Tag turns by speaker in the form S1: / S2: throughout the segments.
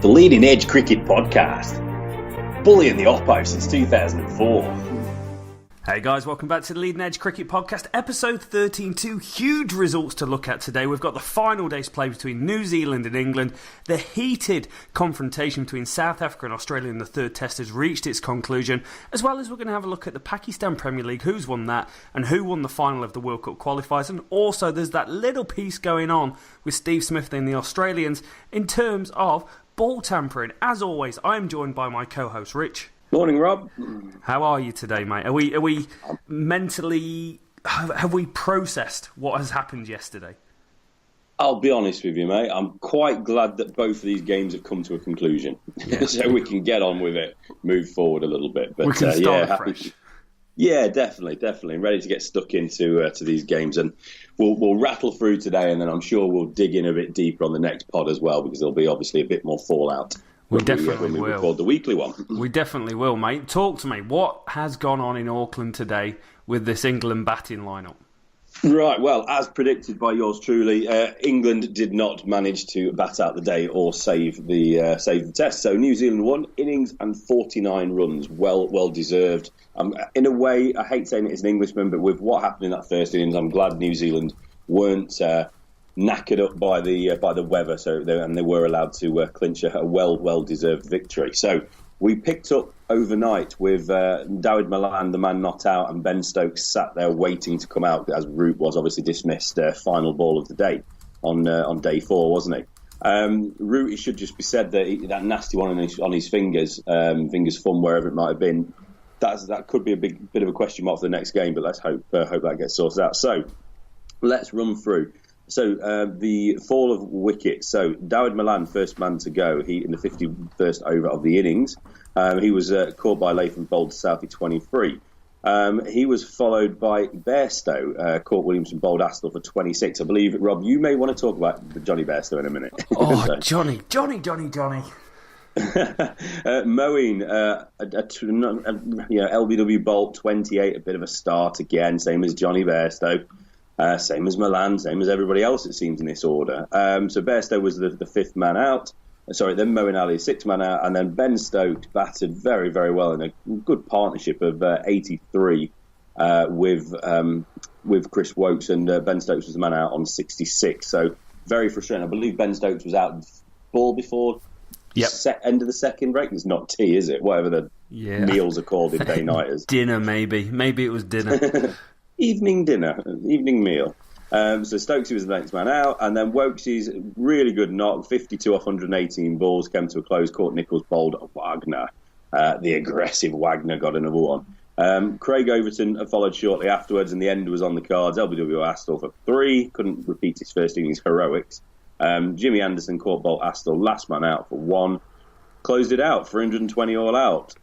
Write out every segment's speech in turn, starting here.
S1: The Leading Edge Cricket Podcast. Bullying the Oppo since 2004.
S2: Hey guys, welcome back to the Leading Edge Cricket Podcast, episode 13. Two huge results to look at today. We've got the final day's play between New Zealand and England. The heated confrontation between South Africa and Australia in the third test has reached its conclusion, as well as we're going to have a look at the Pakistan Premier League, who's won that, and who won the final of the World Cup qualifiers. And also there's that little piece going on with Steve Smith and the Australians in terms of ball tampering. As always, I am joined by my co-host Rich.
S1: Morning, Rob.
S2: How are you today, mate? Are we mentally... Have we processed what has happened yesterday?
S1: I'll be honest with you, mate. I'm quite glad that both of these games have come to a conclusion. Yeah. So we can get on with it, move forward a little bit. But,
S2: we can start fresh.
S1: Yeah, definitely. I'm ready to get stuck into to these games. And we'll rattle through today, and then I'm sure we'll dig in a bit deeper on the next pod as well, because there'll be obviously a bit more fallout.
S2: We definitely will.
S1: Record the weekly one.
S2: We definitely will, mate. Talk to me. What has gone on in Auckland today with this England batting lineup?
S1: Right, well, as predicted by yours truly, England did not manage to bat out the day or save the test. So New Zealand won, innings and 49 runs, well deserved. In a way, I hate saying it as an Englishman, but with what happened in that first innings, I'm glad New Zealand weren't knackered up by the weather, and they were allowed to clinch a well deserved victory. So we picked up overnight with Dawid Malan, the man not out, and Ben Stokes sat there waiting to come out as Root was obviously dismissed. Final ball of the day on day 4, wasn't he? Root, it should just be said that that nasty one on his fingers, thumb, wherever it might have been, that could be a bit of a question mark for the next game. But let's hope that gets sorted out. So let's run through. So the fall of wickets. So Dawid Malan, first man to go. He in the 51st over of the innings. He was caught by Trent Boult to Southie 23. He was followed by Bairstow, caught Williamson bowled Astle for 26. I believe, Rob, you may want to talk about Johnny Bairstow in a minute.
S2: Oh, Johnny.
S1: Moeen, LBW Bolt 28, a bit of a start again, same as Johnny Bairstow. Same as Milan, same as everybody else, it seems, in this order. So Bairstow was the fifth man out. Then Moeen Ali, sixth man out. And then Ben Stokes batted very, very well in a good partnership of 83 with Chris Wokes. And Ben Stokes was the man out on 66. So very frustrating. I believe Ben Stokes was out ball before end of the second break. It's not tea, is it? Whatever the meals are called in day-nighters.
S2: Dinner, maybe. Maybe it was dinner.
S1: Evening meal. So Stokesy was the next man out, and then Wokesy's really good knock, 52 off 118 balls, came to a close, caught Nichols bowled Wagner. The aggressive Wagner got another one. Craig Overton followed shortly afterwards, and the end was on the cards. LBW Astle for 3, couldn't repeat his first innings heroics. Jimmy Anderson caught Bolt Astle, last man out for 1. Closed it out, 320 all out.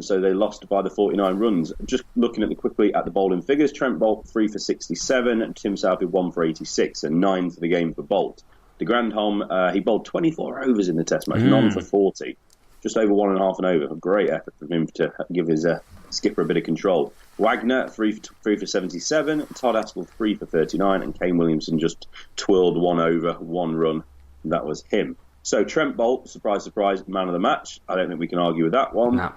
S1: So they lost by the 49 runs. Just looking quickly at the bowling figures, Trent Boult 3 for 67, Tim Southey 1 for 86, and 9 for the game for Boult. De Grandhomme, he bowled 24 overs in the Test match, none for 40. Just over 1.5 an over. A great effort from him to give his skipper a bit of control. Wagner 3 for 77, Todd Astle 3 for 39, and Kane Williamson just twirled 1 over, 1 run. That was him. So Trent Boult, surprise, surprise, man of the match. I don't think we can argue with that one.
S2: No.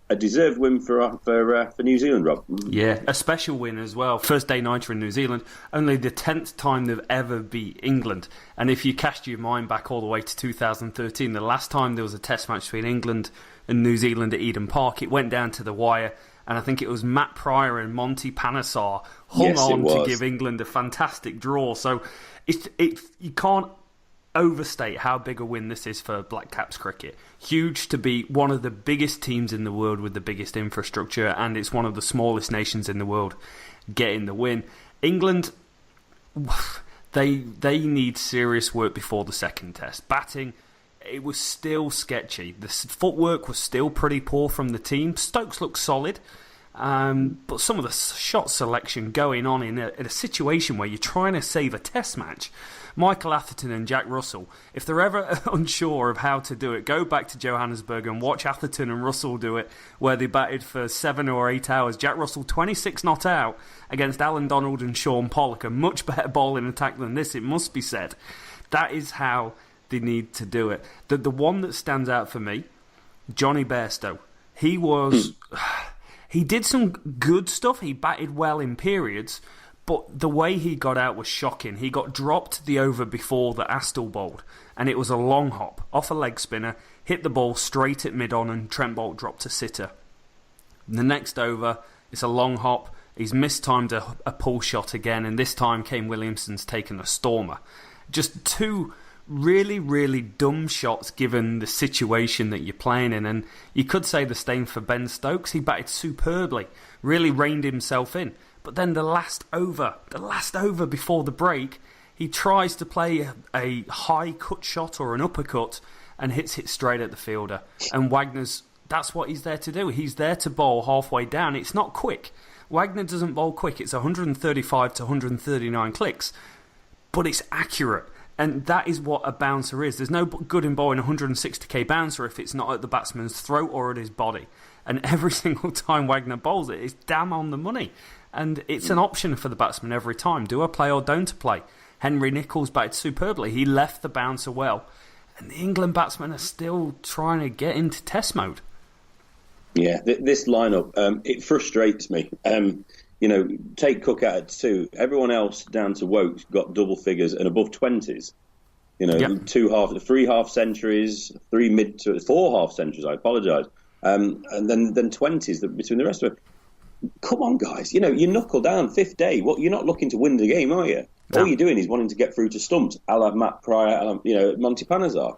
S1: A deserved win for New Zealand, Rob.
S2: Yeah, a special win as well. First day nighter in New Zealand. Only the 10th time they've ever beat England. And if you cast your mind back all the way to 2013, the last time there was a test match between England and New Zealand at Eden Park, it went down to the wire. And I think it was Matt Pryor and Monty Panesar hung on to give England a fantastic draw. So you can't overstate how big a win this is for Black Caps cricket. Huge to beat one of the biggest teams in the world with the biggest infrastructure, and it's one of the smallest nations in the world getting the win. England, they need serious work before the second test. Batting, it was still sketchy. The footwork was still pretty poor from the team. Stokes looked solid, but some of the shot selection going on in a situation where you're trying to save a test match. Michael Atherton and Jack Russell, if they're ever unsure of how to do it, go back to Johannesburg and watch Atherton and Russell do it, where they batted for 7 or 8 hours. Jack Russell 26 not out against Alan Donald and Sean Pollock, a much better bowling attack than this, it must be said. That is how they need to do it. The one that stands out for me, Johnny Bairstow. He did some good stuff. He batted well in periods, but the way he got out was shocking. He got dropped the over before that Astle bowled, and it was a long hop off a leg spinner, hit the ball straight at mid-on, and Trent Boult dropped a sitter. The next over, it's a long hop. He's mistimed a pull shot again, and this time Kane Williamson's taken a stormer. Just two really, really dumb shots given the situation that you're playing in. And you could say the same for Ben Stokes. He batted superbly, really reined himself in. But then the last over before the break, he tries to play a high cut shot or an uppercut and hits it straight at the fielder. And that's what he's there to do. He's there to bowl halfway down. It's not quick. Wagner doesn't bowl quick. It's 135 to 139 clicks. But it's accurate. And that is what a bouncer is. There's no good in bowling a 160k bouncer if it's not at the batsman's throat or at his body. And every single time Wagner bowls it, it's damn on the money. And it's an option for the batsman every time. Do I play or don't play? Henry Nicholls batted superbly. He left the bouncer well. And the England batsmen are still trying to get into test mode.
S1: Yeah, this lineup, it frustrates me. Take Cook out at 2. Everyone else down to Wokes got double figures and above 20s. Yep. 3 half centuries, 4 half centuries. I apologise, and then 20s between the rest of it. Come on, guys! You knuckle down 5th day. What you're not looking to win the game, are you? No. All you're doing is wanting to get through to stumps. A la Matt Pryor, Monty Panazar.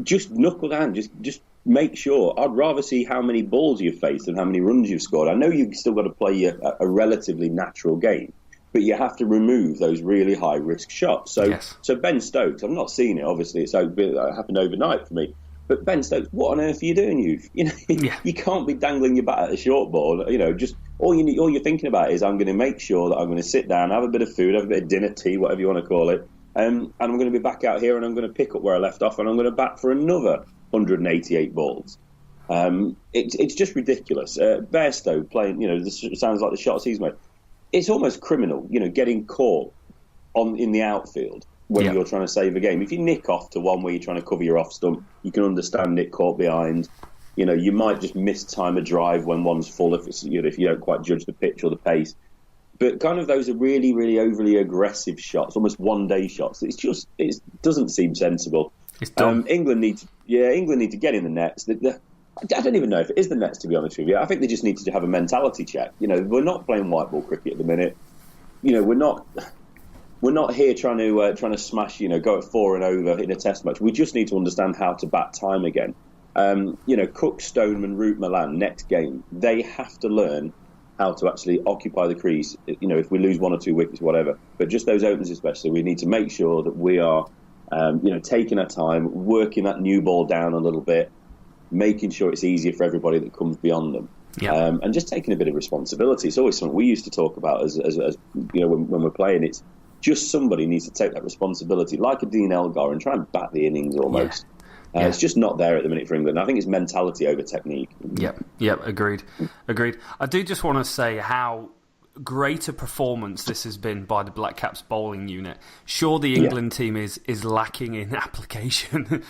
S1: Just knuckle down. Just make sure. I'd rather see how many balls you've faced than how many runs you've scored. I know you've still got to play a relatively natural game, but you have to remove those really high-risk shots. So Ben Stokes, I've not seen it, obviously. It happened overnight for me. But Ben Stokes, what on earth are you doing? You can't be dangling your bat at a short ball. Just all you're thinking about is I'm going to make sure that I'm going to sit down, have a bit of food, have a bit of dinner, tea, whatever you want to call it, and I'm going to be back out here and I'm going to pick up where I left off and I'm going to bat for another 188 balls. It's just ridiculous. Bairstow playing, this sounds like the shots he's made. It's almost criminal, getting caught in the outfield when you're trying to save a game. If you nick off to one where you're trying to cover your off stump, you can understand it caught behind. You might just miss time a drive when one's full if you don't quite judge the pitch or the pace. But kind of those are really, really overly aggressive shots, almost one-day shots. It doesn't seem sensible.
S2: It's dumb.
S1: England need to get in the nets. I don't even know if it is the nets, to be honest with you. I think they just need to have a mentality check. We're not playing white ball cricket at the minute. We're not here trying to smash. Go at 4 and over in a test match. We just need to understand how to bat time again. Cook, Stoneman, Root, Milan next game. They have to learn how to actually occupy the crease. If we lose 1 or 2 wickets, whatever. But just those openers, especially, we need to make sure that we are. Taking our time, working that new ball down a little bit, making sure it's easier for everybody that comes beyond them, and just taking a bit of responsibility. It's always something we used to talk about as when we're playing. It's just somebody needs to take that responsibility, like a Dean Elgar, and try and bat the innings almost. It's just not there at the minute for England. I think it's mentality over technique.
S2: Yep, agreed. I do just want to say how great a performance this has been by the Black Caps bowling unit. Sure, the England team is lacking in application,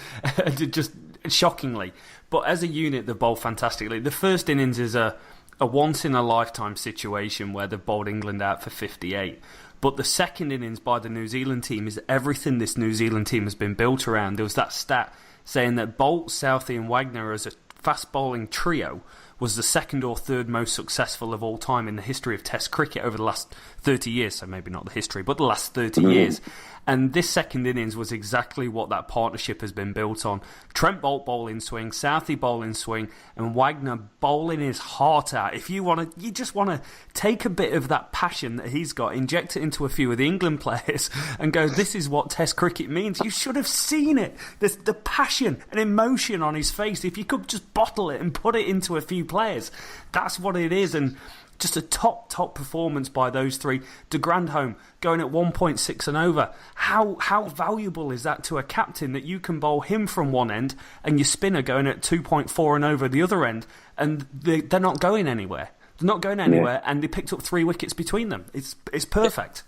S2: just shockingly. But as a unit, they've bowled fantastically. The first innings is a once-in-a-lifetime situation where they've bowled England out for 58. But the second innings by the New Zealand team is everything this New Zealand team has been built around. There was that stat saying that Boult, Southey and Wagner as a fast bowling trio was the second or third most successful of all time in the history of Test cricket over the last 30 years. So maybe not the history, but the last 30 years. And this second innings was exactly what that partnership has been built on. Trent Boult bowling swing, Southey bowling swing, and Wagner bowling his heart out. If you just want to take a bit of that passion that he's got, inject it into a few of the England players, and go, this is what Test cricket means. You should have seen it. There's the passion and emotion on his face. If you could just bottle it and put it into a few players, that's what it is. And just a top performance by those three. De Grandhomme going at 1.6 and over. How valuable is that to a captain that you can bowl him from one end and your spinner going at 2.4 and over the other end, and they're not going anywhere. They're not going anywhere, and they picked up 3 wickets between them. It's perfect.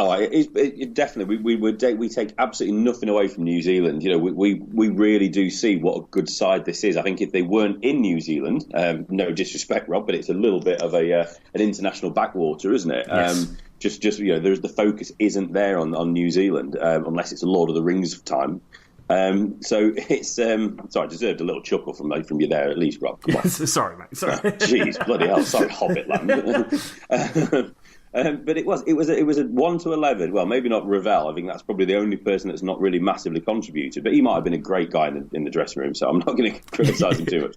S1: Oh, it definitely. We take absolutely nothing away from New Zealand. You know, we really do see what a good side this is. I think if they weren't in New Zealand, no disrespect, Rob, but it's a little bit of an international backwater, isn't it?
S2: Yes.
S1: Just there's the focus isn't there on New Zealand unless it's a Lord of the Rings time. So it's sorry, I deserved a little chuckle from you there at least, Rob. Come on.
S2: Sorry, mate. Sorry.
S1: Jeez, bloody hell! Sorry, Hobbitland. But it was a 1-11. Well, maybe not Ravel. I think that's probably the only person that's not really massively contributed. But he might have been a great guy in the dressing room, so I'm not going to criticise him too much.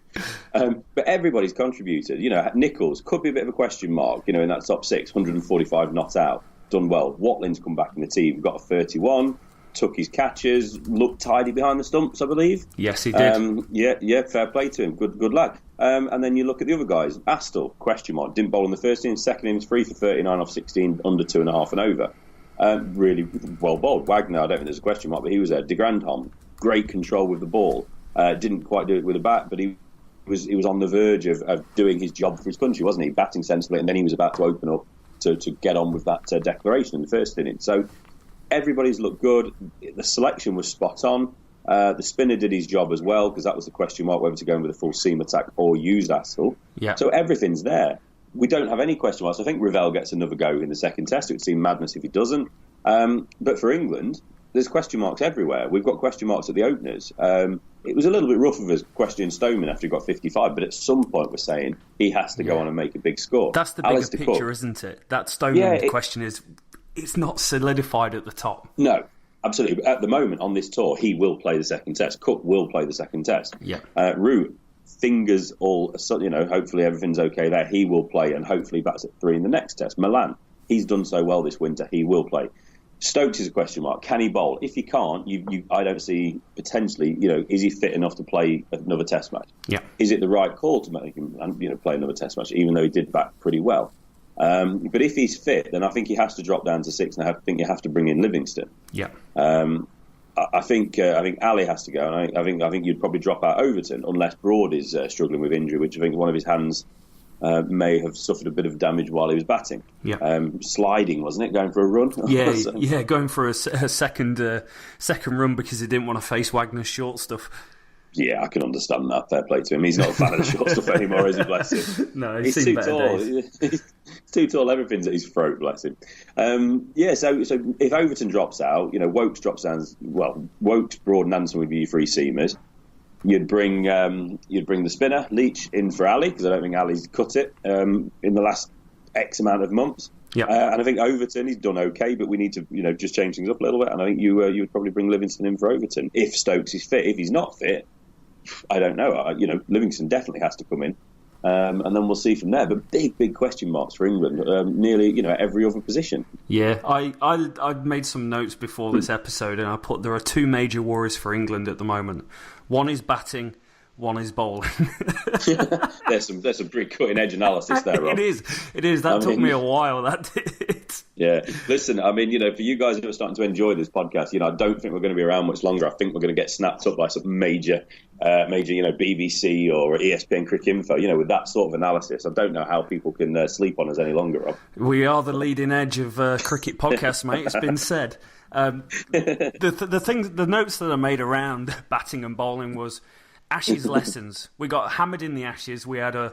S1: But everybody's contributed. You know, Nichols could be a bit of a question mark. You know, in that top 6, 145 not out, done well. Watling's come back in the team, got a 31. Took his catches, looked tidy behind the stumps, I believe.
S2: Yes, he did.
S1: Yeah, fair play to him. Good lad. And then you look at the other guys. Astle, question mark. Didn't bowl in the first innings, second innings, 3 for 39 off 16, under 2.5 and over. Really well bowled. Wagner, I don't think there's a question mark, but he was there. De Grandhomme, great control with the ball. Didn't quite do it with a bat, but he was on the verge of doing his job for his country, wasn't he? Batting sensibly, and then he was about to open up to get on with that declaration in the first innings. So everybody's looked good. The selection was spot on. The spinner did his job as well, because that was the question mark whether to go in with a full seam attack or use Astle.
S2: Yeah.
S1: So everything's there. We don't have any question marks. I think Ravel gets another go in the second test. It would seem madness if he doesn't. But for England, there's question marks everywhere. We've got question marks at the openers. It was a little bit rough of us questioning Stoneman after he got 55, but at some point we're saying he has to go on and make a big score.
S2: That's the bigger picture, isn't it? That Stoneman question is... It's not solidified at the top. No,
S1: absolutely. But at the moment on this tour, he will play the second test. Cook will play the second test.
S2: Yeah.
S1: Root, fingers all, hopefully everything's okay there. He will play and hopefully bats at 3 in the next test. Milan, he's done so well this winter. He will play. Stokes is a question mark. Can he bowl? If he can't, I don't see potentially, is he fit enough to play another test match?
S2: Yeah.
S1: Is it the right call to make him, play another test match, even though he did bat pretty well? But if he's fit, then I think he has to drop down to 6, and I think you have to bring in Livingston.
S2: Yeah.
S1: I think Ali has to go, and I think you'd probably drop out Overton unless Broad is struggling with injury, which I think one of his hands may have suffered a bit of damage while he was batting.
S2: Yeah.
S1: Sliding, wasn't it, going for a run?
S2: Yeah, going for a second run because he didn't want to face Wagner's short stuff.
S1: Yeah, I can understand that. Fair play to him. He's not a fan of the short stuff anymore, is he? Bless him.
S2: No,
S1: he's too tall. He's too tall. Everything's at his throat. Bless him. So if Overton drops out, Wokes drops down. Well, Wokes, Broad, and Anson would be your 3 seamers. You'd bring the spinner Leach in for Ali, because I don't think Ali's cut it in the last X amount of months.
S2: Yeah.
S1: And I think Overton, he's done okay, but we need to just change things up a little bit. And I think you would probably bring Livingston in for Overton if Stokes is fit. If he's not fit, I don't know. Livingston definitely has to come in, and then we'll see from there. But big question marks for England, nearly every other position.
S2: Yeah, I made some notes before this episode, and I put there are 2 major worries for England at the moment. One is batting, one is bowling.
S1: There's some pretty cutting edge analysis there, Rob.
S2: It is. That took me a while. That did.
S1: Yeah, listen, for you guys who are starting to enjoy this podcast, I don't think we're going to be around much longer. I think we're going to get snapped up by some major, BBC or ESPN Cricket Info, with that sort of analysis. I don't know how people can sleep on us any longer, Rob.
S2: We are the leading edge of cricket podcasts, mate. It's been said. The notes that I made around batting and bowling was Ashes lessons. We got hammered in the Ashes. We had a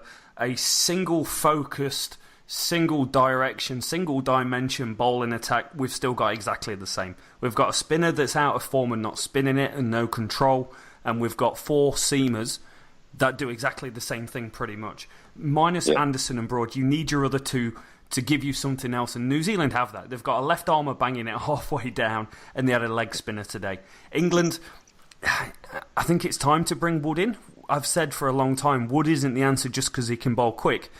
S2: single focused, single direction, single dimension bowling attack. We've still got exactly the same. We've got a spinner that's out of form and not spinning it and no control, and we've got 4 seamers that do exactly the same thing pretty much. Minus Anderson and Broad, you need your other 2 to give you something else, and New Zealand have that. They've got a left armer banging it halfway down, and they had a leg spinner today. England, I think it's time to bring Wood in. I've said for a long time, Wood isn't the answer just because he can bowl quick,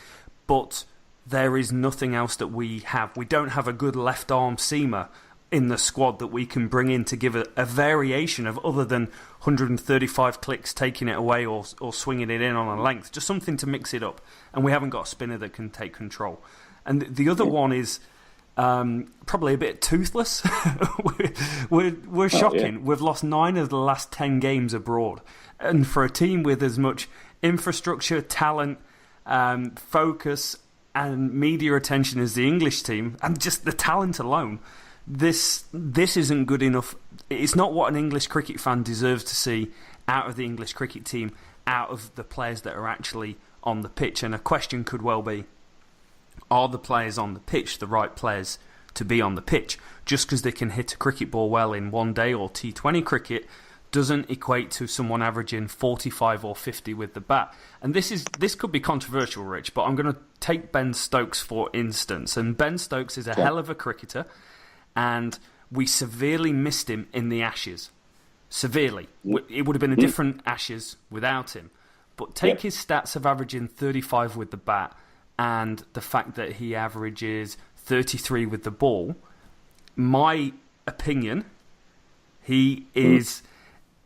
S2: but there is nothing else that we have. We don't have a good left arm seamer in the squad that we can bring in to give a variation of other than 135 clicks taking it away or swinging it in on a length, just something to mix it up. And we haven't got a spinner that can take control. And the other one is probably a bit toothless. we're shocking. Yeah. We've lost 9 of the last 10 games abroad. And for a team with as much infrastructure, talent, focus and media attention as the English team, and just the talent alone, this isn't good enough. It's not what an English cricket fan deserves to see out of the English cricket team, out of the players that are actually on the pitch. And a question could well be, are the players on the pitch the right players to be on the pitch? Just because they can hit a cricket ball well in one day or T20 cricket doesn't equate to someone averaging 45 or 50 with the bat. And this could be controversial, Rich, but I'm going to take Ben Stokes for instance. And Ben Stokes is a hell of a cricketer, and we severely missed him in the Ashes. Severely. It would have been a different Ashes without him. But take his stats of averaging 35 with the bat and the fact that he averages 33 with the ball. My opinion, he is...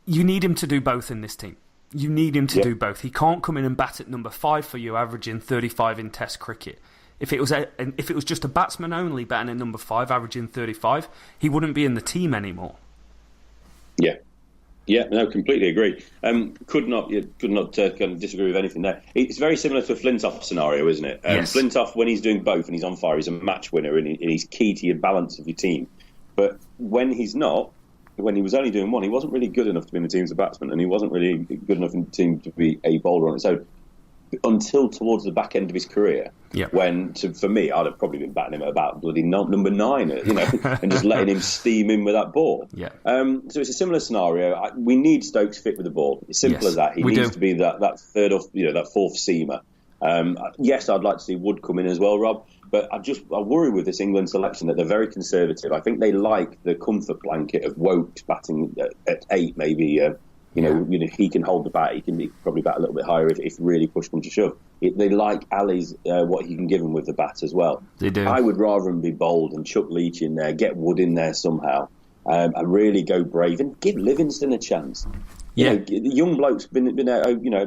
S2: You need him to do both in this team. You need him to do both. He can't come in and bat at number 5 for you, averaging 35 in Test cricket. If it was just a batsman only batting at number 5, averaging 35, he wouldn't be in the team anymore.
S1: Yeah, no, completely agree. Could not kind of disagree with anything there. It's very similar to a Flintoff scenario, isn't it?
S2: Yes.
S1: Flintoff, when he's doing both and he's on fire, he's a match winner and he's key to your balance of your team. But when he's not, when he was only doing one, he wasn't really good enough to be in the team as a batsman, and he wasn't really good enough in the team to be a bowler on its own until towards the back end of his career.
S2: Yeah.
S1: When, for me, I'd have probably been batting him at about bloody number 9, and just letting him steam in with that ball.
S2: Yeah.
S1: So it's a similar scenario. We need Stokes fit with the ball. It's simple as that. He needs to be that third off, that fourth seamer. Yes, I'd like to see Wood come in as well, Rob. But I worry with this England selection that they're very conservative. I think they like the comfort blanket of Wokes batting at 8, maybe. He can hold the bat. He can probably bat a little bit higher if really push comes to shove. They like Ali's what he can give him with the bat as well.
S2: They do.
S1: I would rather him be bold and chuck Leach in there, get Wood in there somehow, and really go brave and give Livingston a chance.
S2: Yeah,
S1: the young bloke's been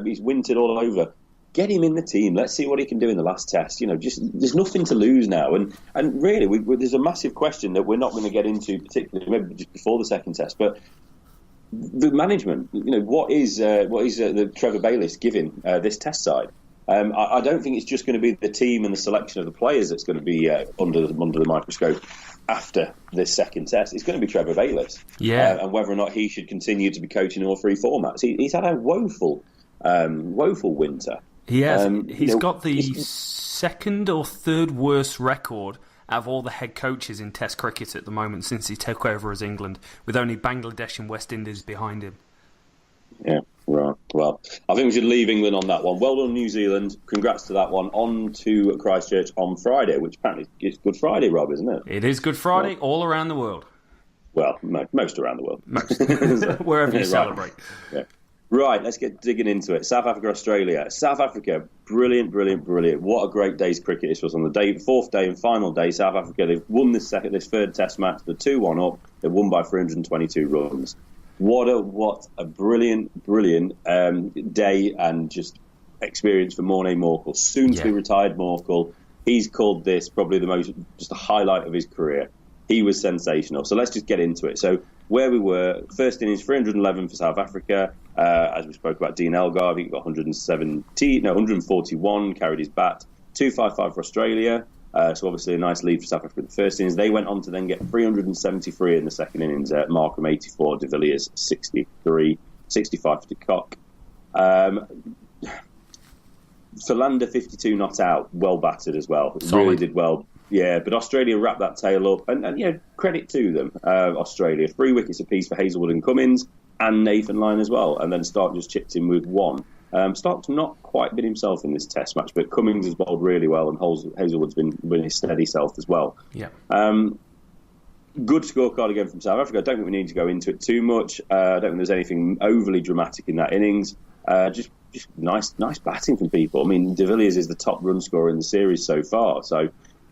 S1: he's wintered all over. Get him in the team. Let's see what he can do in the last test. Just there's nothing to lose now, and really there's a massive question that we're not going to get into, particularly maybe just before the second test. But the management, what is the Trevor Bayliss giving this test side? I don't think it's just going to be the team and the selection of the players that's going to be under the microscope after this second test. It's going to be Trevor Bayliss, and whether or not he should continue to be coaching all 3 formats. He's had a woeful winter.
S2: He has. He's got the second or third worst record out of all the head coaches in Test cricket at the moment since he took over as England, with only Bangladesh and West Indies behind him.
S1: Yeah, right. Well, I think we should leave England on that one. Well done, New Zealand. Congrats to that one. On to Christchurch on Friday, which apparently is Good Friday, Rob, isn't it?
S2: It is Good Friday all around the world.
S1: Well, most around the world.
S2: Most. Wherever you celebrate.
S1: Yeah. Right, let's get digging into it. South Africa, Australia. South Africa, brilliant. What a great day's cricket this was on the fourth day and final day. South Africa, they've won this third test match. They're 2-1 up. They've won by 322 runs. What a brilliant day and just experience for Morne Morkel. Soon to be retired Morkel. He's called this probably just a highlight of his career. He was sensational. So let's just get into it. So where we were, first innings, 311 for South Africa. As we spoke about, Dean Elgar, I think he got 141, carried his bat. 255 for Australia. So obviously a nice lead for South Africa in the first innings. They went on to then get 373 in the second innings. Markham 84, De Villiers 63, 65 for de Kock. Philander 52 not out, well battered as well.
S2: Solid.
S1: Really did well. Yeah, but Australia wrapped that tail up, and credit to them. Australia, 3 wickets apiece for Hazelwood and Cummins, and Nathan Lyon as well, and then Stark just chipped in with 1. Stark's not quite been himself in this test match, but Cummins has bowled really well, and Hazelwood's been his steady self as well.
S2: Yeah.
S1: Good scorecard again from South Africa. I don't think we need to go into it too much. I don't think there's anything overly dramatic in that innings. Just nice batting from people. I mean, De Villiers is the top run scorer in the series so far, so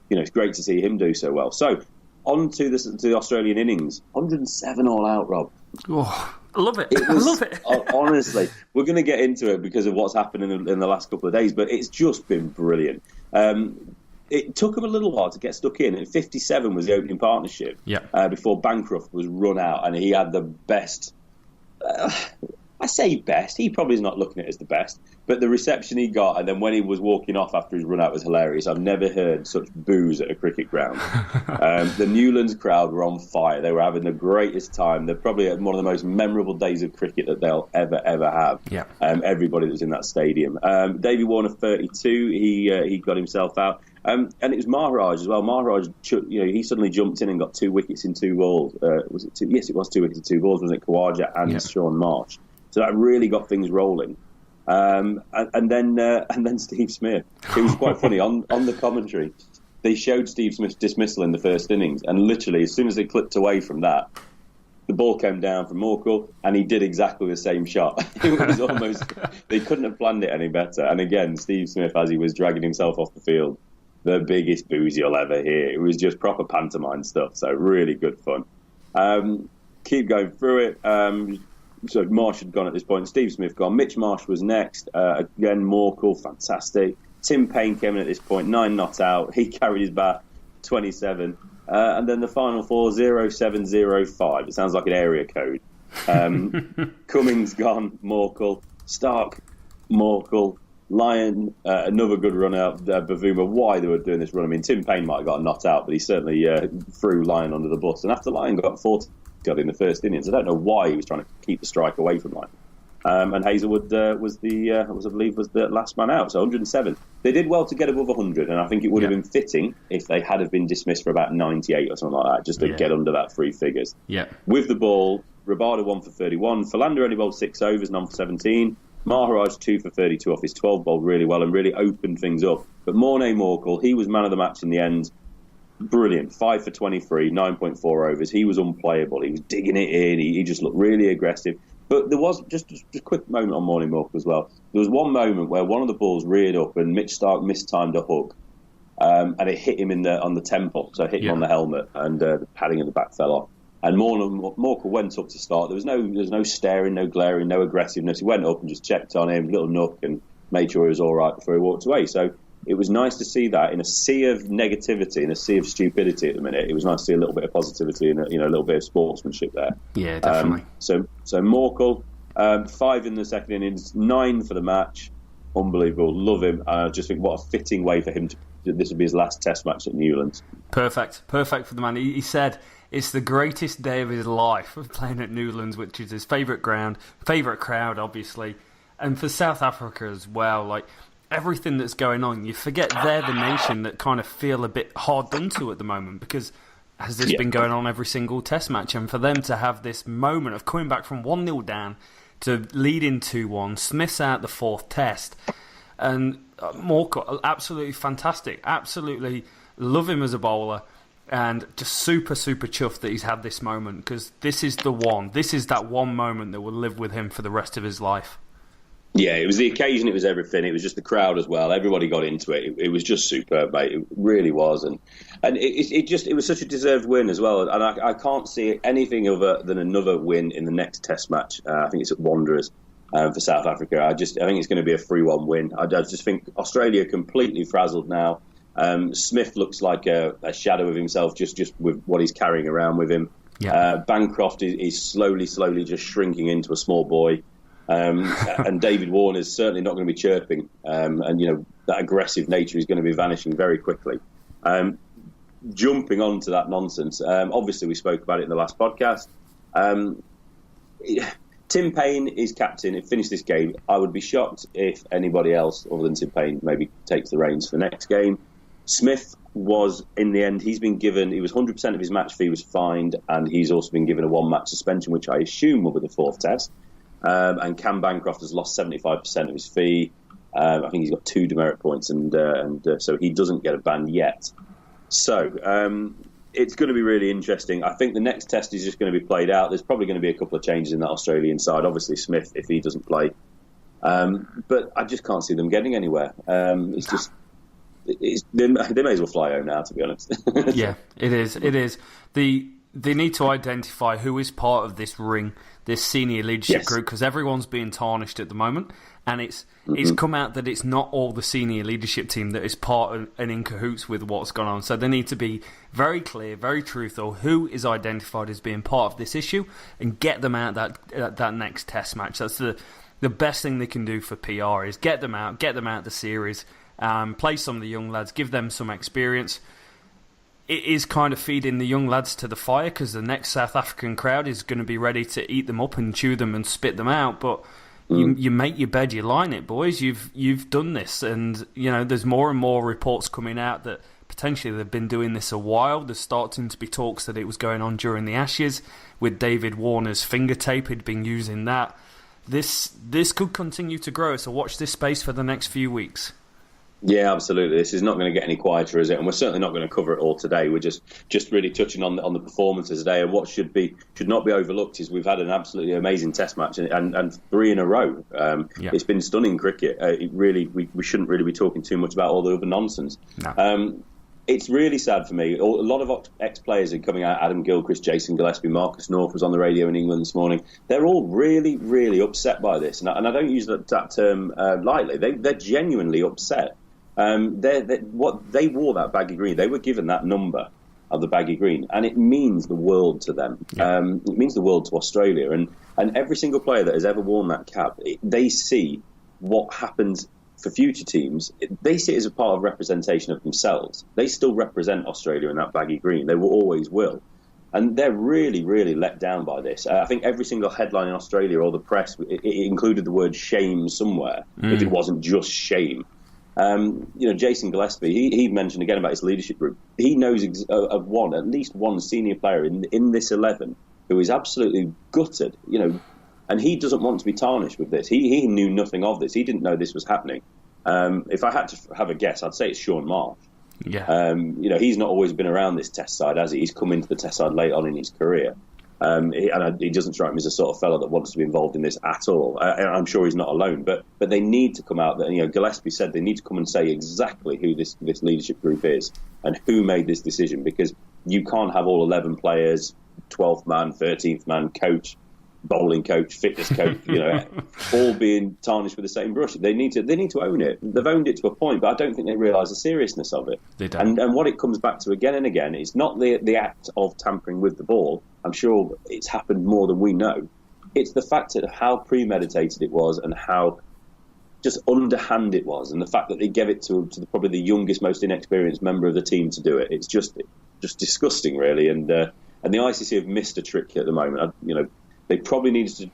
S1: it's great to see him do so well. So, on to the Australian innings. 107 all out, Rob.
S2: Oh, I love it. I love it.
S1: Honestly, we're going to get into it because of what's happened in the last couple of days, but it's just been brilliant. It took him a little while to get stuck in. And 57 was the opening partnership before Bancroft was run out, and he had the best... I say best. He probably is not looking at it as the best, but the reception he got, and then when he was walking off after his run out was hilarious. I've never heard such boos at a cricket ground. The Newlands crowd were on fire. They were having the greatest time. They're probably at one of the most memorable days of cricket that they'll ever have.
S2: Yeah.
S1: Everybody that was in that stadium. Davey Warner, 32. He got himself out. And it was Maharaj as well. Maharaj, he suddenly jumped in and got 2 wickets in 2 balls. Was it 2? Yes, it was 2 wickets in 2 balls, wasn't it? Khawaja and Sean Marsh. So that really got things rolling. And then Steve Smith. It was quite funny. On the commentary, they showed Steve Smith's dismissal in the first innings, and literally as soon as they clipped away from that, the ball came down from Morkel, and he did exactly the same shot. It was almost... They couldn't have planned it any better. And again, Steve Smith, as he was dragging himself off the field, the biggest boos you'll ever hear. It was just proper pantomime stuff, so really good fun. Keep going through it. So Marsh had gone at this point. Steve Smith gone. Mitch Marsh was next. Again, Morkel, fantastic. Tim Payne came in at this point, 9 not out. He carried his bat, 27. And then the final 4, 0705. It sounds like an area code. Cummings gone, Morkel. Stark, Morkel. Lyon, another good run out. Bavuma, why they were doing this run? I mean, Tim Payne might have got a not out, but he certainly threw Lyon under the bus. And after Lyon got 40 in the first innings, I don't know why he was trying to keep the strike away from Lyon. And Hazelwood was the last man out, so 107. They did well to get above 100, and I think it would have been fitting if they had have been dismissed for about 98 or something like that, just to get under that 3 figures.
S2: Yeah.
S1: With the ball, Rabada 1 for 31. Philander only bowled 6 overs, none for 17. Maharaj 2 for 32 off his 12, bowled really well and really opened things up. But Morné Morkel, he was man of the match in the end. Brilliant. 5 for 23, 9.4 overs. He was unplayable. He was digging it in. He just looked really aggressive. But there was just a quick moment on Morné Morkel as well. There was one moment where one of the balls reared up and Mitch Stark mistimed a hook. And it hit him on the temple, so it hit him on the helmet, and the padding in the back fell off. And Morkel went up to start. There was no staring, no glaring, no aggressiveness. He went up and just checked on him, little nook, and made sure he was all right before he walked away. So it was nice to see that in a sea of negativity, in a sea of stupidity at the minute. It was nice to see a little bit of positivity and a little bit of sportsmanship there.
S2: Yeah, definitely.
S1: So Morkel, 5 in the second innings, 9 for the match. Unbelievable. Love him. I just think what a fitting way for him this would be his last Test match at Newlands.
S2: Perfect for the man. He said it's the greatest day of his life of playing at Newlands, which is his favourite ground, favourite crowd, obviously, and for South Africa as well. Like everything that's going on, you forget they're the nation that kind of feel a bit hard done to at the moment, because has this been going on every single Test match, and for them to have this moment of coming back from 1-0 down to leading 2-1, Smith's out the 4th Test, and Morkel, absolutely fantastic. Absolutely love him as a bowler, and just super chuffed that he's had this moment, because this is that one moment that will live with him for the rest of his life.
S1: Yeah, it was the occasion, it was everything. It was just the crowd as well. Everybody got into it. It was just superb, mate. It really was. And it was such a deserved win as well. And I can't see anything other than another win in the next Test match. I think it's at Wanderers for South Africa. I think it's going to be a 3-1 win. I just think Australia completely frazzled now. Smith looks like a shadow of himself just with what he's carrying around with him. Yeah. Bancroft is slowly just shrinking into a small boy. And David Warner's certainly not going to be chirping, and that aggressive nature is going to be vanishing very quickly. Jumping onto that nonsense, obviously we spoke about it in the last podcast. Tim Payne is captain. It finished this game. I would be shocked if anybody else other than Tim Payne maybe takes the reins for next game. Smith was, in the end, he was 100% of his match fee was fined, and he's also been given a 1-match suspension, which I assume will be the 4th Test. And Cam Bancroft has lost 75% of his fee. I think he's got 2 demerit points, and so he doesn't get a ban yet. So it's going to be really interesting. I think the next Test is just going to be played out. There's probably going to be a couple of changes in that Australian side. Obviously Smith, if he doesn't play. But I just can't see them getting anywhere. They may as well fly home now, to be honest.
S2: Yeah, it is. The they need to identify who is part of this ring, this senior leadership group, because everyone's being tarnished at the moment, and it's come out that it's not all the senior leadership team that is part of and in cahoots with what's gone on. So they need to be very clear, very truthful, who is identified as being part of this issue, and get them out that next test match. That's the best thing they can do for PR, is get them out the series, play some of the young lads, give them some experience. It is kind of feeding the young lads to the fire, because the next South African crowd is going to be ready to eat them up and chew them and spit them out. But you make your bed, you line it, boys. You've done this, and there's more and more reports coming out that potentially they've been doing this a while. There's starting to be talks that it was going on during the Ashes with David Warner's finger tape. He'd been using that. This could continue to grow. So watch this space for the next few weeks.
S1: Yeah, absolutely. This is not going to get any quieter, is it? And we're certainly not going to cover it all today. We're just really touching on the performances today. And what should not be overlooked is we've had an absolutely amazing Test match and 3 in a row. It's been stunning cricket. We shouldn't really be talking too much about all the other nonsense. No. It's really sad for me. A lot of ex-players are coming out. Adam Gilchrist, Jason Gillespie, Marcus North was on the radio in England this morning. They're all really, really upset by this. And I don't use that term lightly. They're genuinely upset. They wore that baggy green. They were given that number of the baggy green, and it means the world to them. It means the world to Australia, and every single player that has ever worn that cap, they see what happens for future teams. They see it as a part of representation of themselves. They still represent Australia in that baggy green. They will always will. And they're really, really let down by this. I think every single headline in Australia or the press, it included the word shame somewhere, if it wasn't just shame. Jason Gillespie, he mentioned again about his leadership group. He knows of at least one senior player in this 11 who is absolutely gutted, and he doesn't want to be tarnished with this. He knew nothing of this. He didn't know this was happening. If I had to have a guess, I'd say it's Sean Marsh. Yeah. He's not always been around this Test side, has he? He's come into the Test side late on in his career. He doesn't strike me as a sort of fellow that wants to be involved in this at all. I'm sure he's not alone, but they need to come out. Gillespie said they need to come and say exactly who this leadership group is and who made this decision, because you can't have all 11 players, 12th man, 13th man, coach, bowling coach, fitness coach, all being tarnished with the same brush. They need to own it. They've owned it to a point, but I don't think they realise the seriousness of it.
S2: They don't.
S1: And what it comes back to again and again is not the act of tampering with the ball. I'm sure it's happened more than we know. It's the fact of how premeditated it was and how just underhand it was, and the fact that they gave it to probably the youngest, most inexperienced member of the team to do it. It's just disgusting, really. And the ICC have missed a trick here at the moment. They probably needed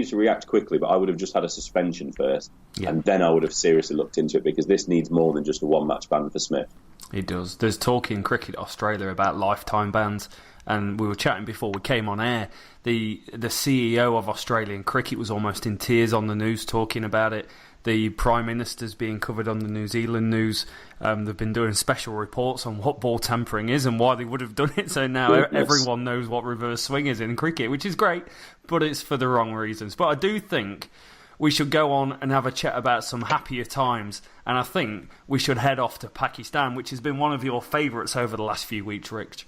S1: to react quickly, but I would have just had a suspension first, and then I would have seriously looked into it, because this needs more than just a one-match ban for Smith.
S2: It does. There's talk in Cricket Australia about lifetime bans, and we were chatting before we came on air. The CEO of Australian Cricket was almost in tears on the news talking about it. The Prime Minister's being covered on the New Zealand news. They've been doing special reports on what ball tampering is and why they would have done it. So now everyone knows what reverse swing is in cricket, which is great, but it's for the wrong reasons. But I do think we should go on and have a chat about some happier times. And I think we should head off to Pakistan, which has been one of your favourites over the last few weeks, Rich.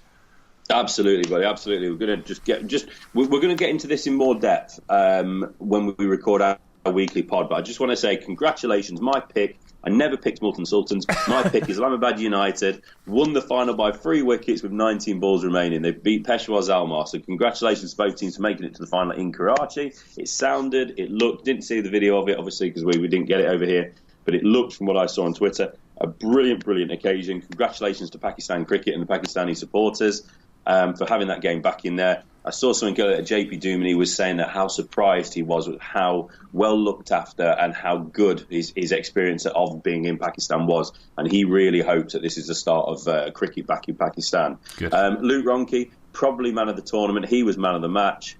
S1: Absolutely, buddy. Absolutely. We're going to we're going to get into this in more depth when we record our weekly pod. But I just want to say congratulations. My pick. I never picked Multan Sultans. My pick is Islamabad United. Won the final by 3 wickets with 19 balls remaining. They beat Peshawar Zalmar. So congratulations to both teams for making it to the final in Karachi. It sounded, it looked. Didn't see the video of it obviously because we didn't get it over here. But it looked, from what I saw on Twitter, a brilliant, brilliant occasion. Congratulations to Pakistan cricket and the Pakistani supporters for having that game back in there. I saw something go that JP Duminy was saying that how surprised he was with how well looked after and how good his experience of being in Pakistan was. And he really hopes that this is the start of cricket back in Pakistan. Luke Ronke, probably man of the tournament. He was man of the match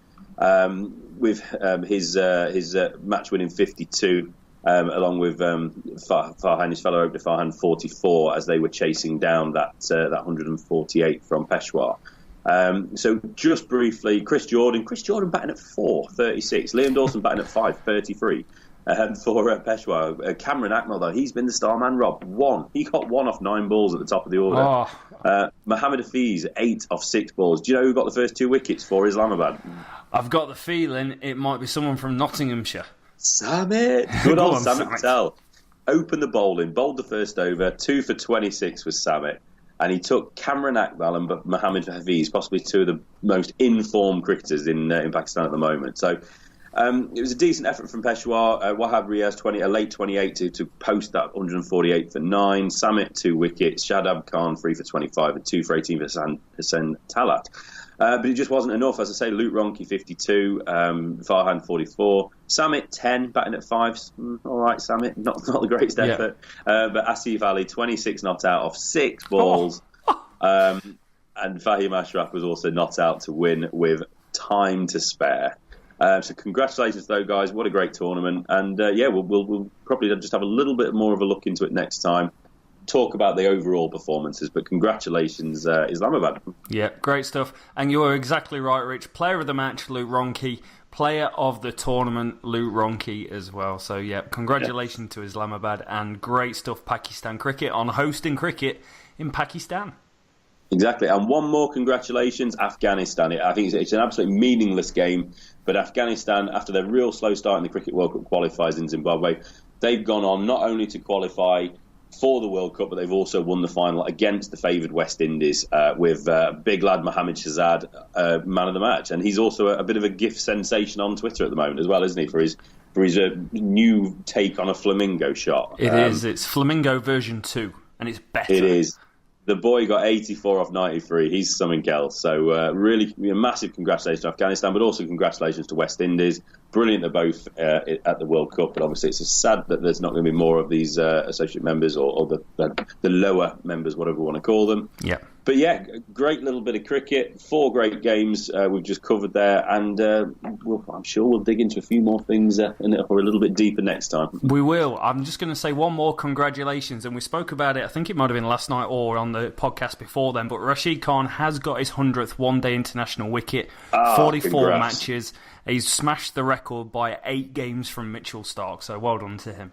S1: with his match-winning 52. Along with Farhan, his fellow opener Farhan, 44, as they were chasing down that 148 from Peshawar. So just briefly, Chris Jordan batting at 4, 36. Liam Dawson batting at 5, 33. for Peshawar. Cameron Akmal, though, he's been the star man, Rob. He got 1 off 9 balls at the top of the order. Mohammed Hafiz, 8 off 6 balls. Do you know who got the first 2 wickets for Islamabad?
S2: I've got the feeling it might be someone from Nottinghamshire.
S1: Samit! Good old Samit Patel. Opened the bowling, bowled the first over, 2 for 26 was Samit. And he took Cameron Akmal and Mohammed Hafiz, possibly 2 of the most informed cricketers in Pakistan at the moment. So it was a decent effort from Peshawar. Wahab Riaz, a late 28 to post that 148 for 9. Samit, 2 wickets. Shadab Khan, 3 for 25 and 2 for 18 for Hussain Talat. But it just wasn't enough. As I say, Luke Ronke, 52. Farhan, 44. Samit, 10, batting at 5. All right, Samit, not the greatest effort. But Asif Ali, 26 not out off 6 balls. And Fahim Ashraf was also not out to win with time to spare. So congratulations to those guys. What a great tournament. And we'll probably just have a little bit more of a look into it next time. Talk about the overall performances, but congratulations, Islamabad. Yeah,
S2: great stuff. And you're exactly right, Rich. Player of the match, Luke Ronke. Player of the tournament, Luke Ronke as well. So, congratulations to Islamabad, and great stuff, Pakistan Cricket, on hosting cricket in Pakistan.
S1: Exactly. And one more congratulations, Afghanistan. I think it's an absolutely meaningless game, but Afghanistan, after their real slow start in the Cricket World Cup qualifiers in Zimbabwe, they've gone on not only to qualify for the World Cup, but they've also won the final against the favoured West Indies with big lad Mohammad Shahzad, man of the match. And he's also a bit of a GIF sensation on Twitter at the moment as well, isn't he, for his new take on a flamingo shot.
S2: It is. It's Flamingo version 2, and it's better.
S1: It is. The boy got 84 off 93. He's something else. So really massive congratulations to Afghanistan, but also congratulations to West Indies. Brilliant they're both at the World Cup, but obviously it's sad that there's not going to be more of these associate members or the lower members, whatever we want to call them.
S2: Yeah.
S1: But great little bit of cricket, 4 great games we've just covered there, and I'm sure we'll dig into a few more things or a little bit deeper next time.
S2: We will. I'm just going to say one more congratulations, and we spoke about it, I think it might have been last night or on the podcast before then, but Rashid Khan has got his 100th one-day international wicket, 44
S1: congrats.
S2: matches. He's smashed the record by 8 games from Mitchell Starc, so well done to him.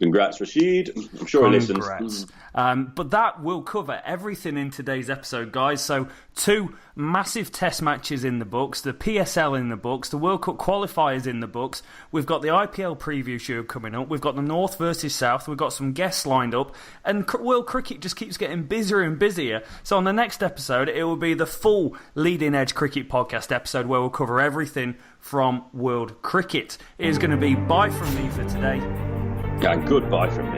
S1: Congrats, Rashid. I'm sure he listens.
S2: But that will cover everything in today's episode, guys. So 2 massive test matches in the books, the PSL in the books, the World Cup qualifiers in the books. We've got the IPL preview show coming up. We've got the North versus South. We've got some guests lined up. And world cricket just keeps getting busier and busier. So on the next episode, it will be the full Leading Edge Cricket Podcast episode where we'll cover everything from world cricket. It is going to be bye from me for today.
S1: Yeah, goodbye from me.